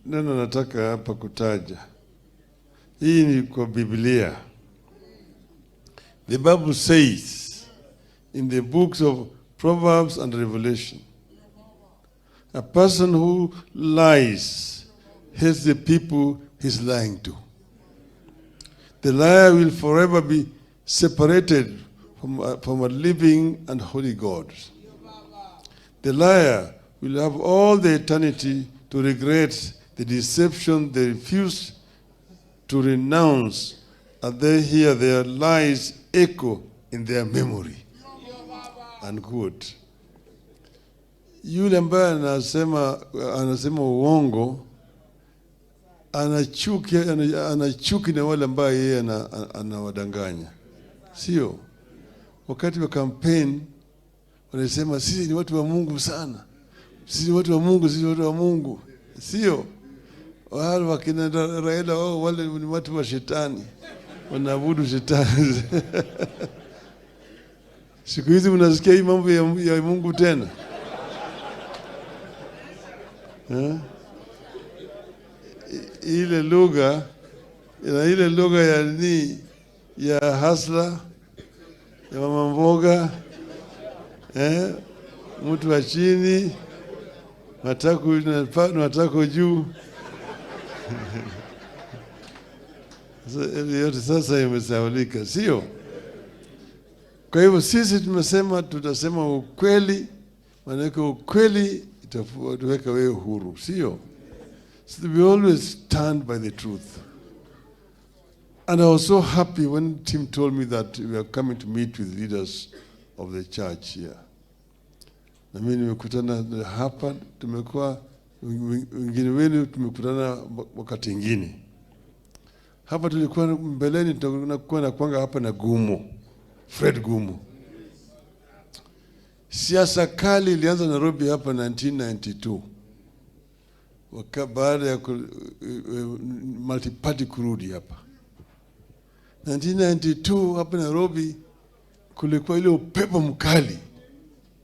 neno nataka hapa kutaja. Hii ni kwa Biblia. The Bible says in the books of Proverbs and Revelation, a person who lies hates the people he's lying to. The liar will forever be separated from a living and holy God. The liar will have all the eternity to regret the deception they refuse to renounce, and they hear their lies echo in their memory. Unquote. Yule ambaye anasema uongo anachuki na wale ambao yeye anawadanganya. Sio? Wakati wa campaign wanasema sisi ni watu wa Mungu sana. Sisi ni watu wa Mungu, sisi ni watu wa Mungu. Sio? Wale wakina Raila wale ni watu wa shetani. Wanaabudu shetani. Siku hizi mnasikia hii mambo ya Mungu tena. Ile lugha ya hasla ya mama mboga, mtu wa chini, matako juu. Yote sasa imesahaulika, sio? Kwa hivyo sisi tumesema tutasema ukweli, maana ukweli itatuweka wewe huru, sio? So we always stand by the truth. And I was so happy when Tim told me that we are coming to meet with leaders of the church here. Na mimi nimekutana hapa, tumekuwa wengine wenu tumekutana wakati mwingine. Hapa tulikuwa mbeleni tunakuwa na kwanga hapa na Gumo, Fred Gumo. Siasa kali ilianza Nairobi hapa 1992. Baada ya multi-party kurudi hapa. 1992 hapa Nairobi kulikuwa ile upepo mkali.